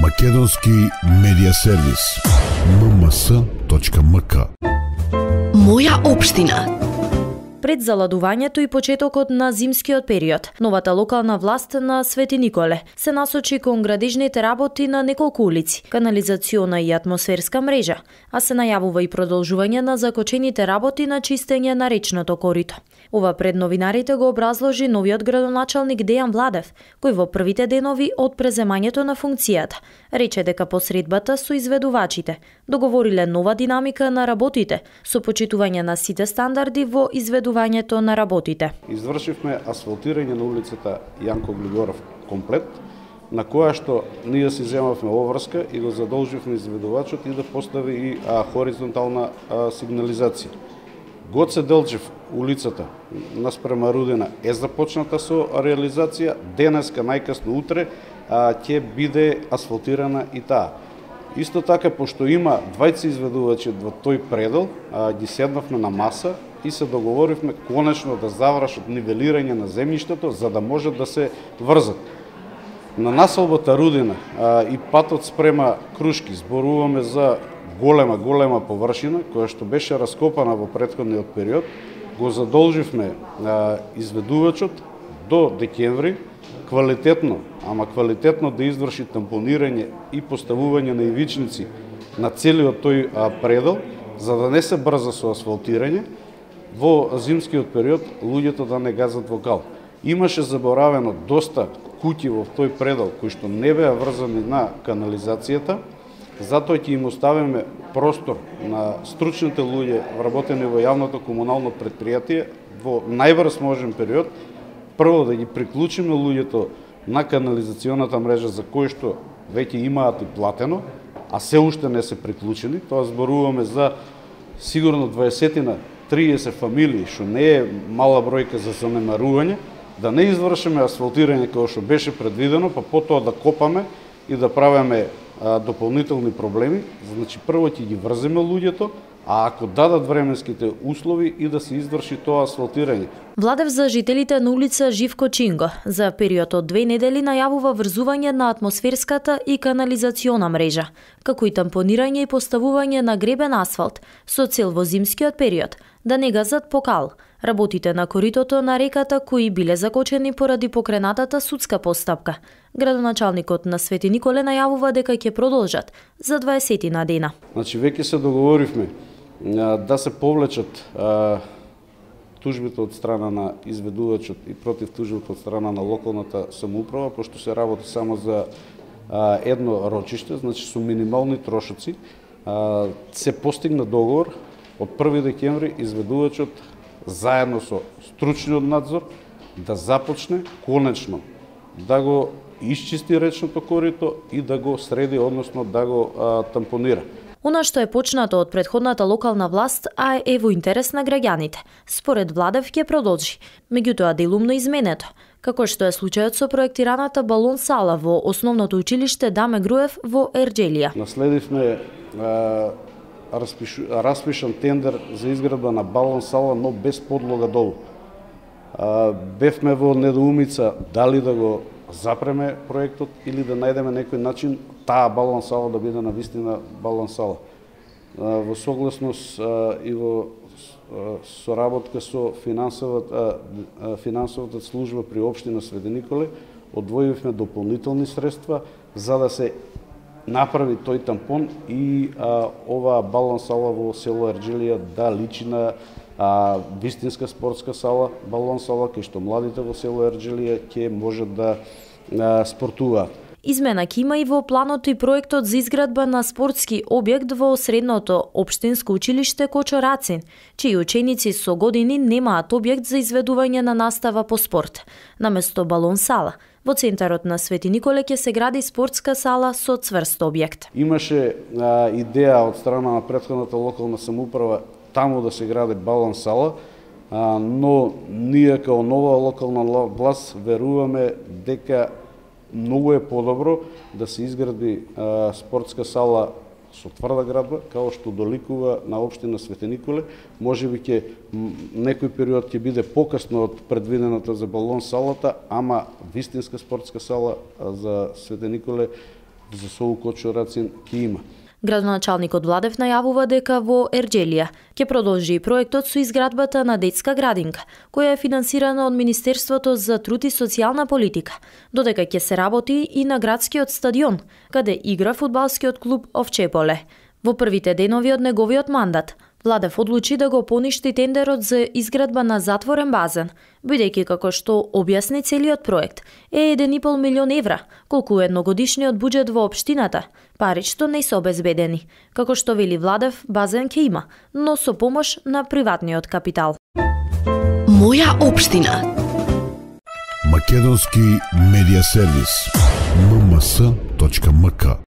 Македонски медиа сервис. mms.mk. Моја општина. Пред заладувањето и почетокот на зимскиот период, новата локална власт на Свети Николе се насочи кон градежните работи на неколку улици, канализациона и атмосферска мрежа, а се најавува и продолжување на закочените работи на чистење на речното корито. Ова пред новинарите го образложи новиот градоначалник Дејан Владев, кој во првите денови од преземањето на функцијата рече дека посредбата со изведувачите договориле нова динамика на работите со почитување на сите стандарди во изведувањето на работите. Извршивме асфалтирање на улицата Јанко Глигоров комплет, на која што ние си земавме обврска и го задолживме изведувачот и да постави и хоризонтална сигнализација. Гоце Делчев улицата наспрема Рудина е започната со реализација, денеска најкасно утре ќе биде асфалтирана и таа. Исто така, пошто има двајца изведувачи во тој предел, ги седнавме на маса и се договоривме конечно да завршат нивелирање на земјиштето за да можат да се врзат. На населбата Рудина и патот спрема Крушки зборуваме за голема површина која што беше раскопана во претходниот период. Го задолживме изведувачот до декември квалитетно да изврши тампонирање и поставување на ивичници на целиот тој предел, за да не се брза со асфалтирање, во зимскиот период луѓето да не газат во кал. Имаше заборавено доста куќи во тој предел кои што не беа врзани на канализацијата, затоа ќе им оставиме простор на стручните луѓе вработени во јавното комунално предпријатие во најбрз можен период, прво да ги приклучиме луѓето на канализационата мрежа за кои што веќе имаат и платено, а се уште не се приклучени. Тоа зборуваме за сигурно 20-30 фамилии, што не е мала бројка за занемарување, да не извршиме асфалтирање како што беше предвидено, па потоа да копаме и да правиме дополнителни проблеми. Значи прво ќе ги врземе луѓето, а ако дадат временските услови и да се изврши тоа асфалтирање. Владев за жителите на улица Живко Чинго за период од 2 недели најавува врзување на атмосферската и канализациона мрежа, како и тампонирање и поставување на гребен асфалт со цел во зимскиот период да не газат по кал работите на коритото на реката кои биле закочени поради покренатата судска постапка. Градоначалникот на Свети Николе најавува дека ќе продолжат за 20 на дена. Значи веќе се договоривме да се повлечат тужбите од страна на изведувачот и против тужбите од страна на локалната самоуправа, пошто се работи само за едно рочиште, значи со минимални трошоци. Се постигна договор од 1 декември изведувачот заедно со стручниот надзор да започне конечно да го исчисти речното корито и да го среди, односно да го тампонира. Она што е почнато од претходната локална власт, а е во интерес на граѓаните, според Владев ќе продолжи, меѓутоа делумно изменето, како што е случајот со проектираната балон сала во основното училиште Даме Груев во Ерџелија. Наследивме распишан тендер за изградба на балон сала, но без подлога долу. Бевме во недоумица дали да го запреме проектот или да најдеме некој начин таа балон сала да биде навистина балон сала. Во согласност и во соработка со финансовата служба при општина Свети Николе одвоивме дополнителни средства за да се направи тој тампон и оваа балон сала во село Ерџелија да личи на вистинска спортска сала, балон сала, кај што младите во село Ерџелија ќе можат да спортуваат. Измена ќе има и во планот и проектот за изградба на спортски објект во средното општинско училиште Кочо Рацин, чии ученици со години немаат објект за изведување на настава по спорт. Наместо балон сала, во центарот на Свети Николе ќе се гради спортска сала со цврст објект. Имаше идеја од страна на претходната локална самоуправа таму да се гради балон сала, но ние као нова локална власт веруваме дека многу е подобро да се изгради спортска сала со тврда градба, као што доликува на општина Свети Николе. Можеби ќе некој период ќе биде покасно од предвидената за балон салата, ама вистинска спортска сала за Свети Николе за Солу Кочурацин ќе има. Градоначалникот Владев најавува дека во Ерџелија ќе продолжи проектот со изградбата на детска градинка, која е финансирана од Министерството за труд и социјална политика, додека ќе се работи и на градскиот стадион, каде игра фудбалскиот клуб Овчеполе. Во првите денови од неговиот мандат, Владев одлучи да го поништи тендерот за изградба на затворен базен, бидејќи како што објасни целиот проект е 1,5 милион евра, колку е едногодишниот буџет во општината. Пари што не се обезбедени. Како што вели Владев, базен ќе има, но со помош на приватниот капитал. Моја општина. Македонски медиа сервис. mms.mk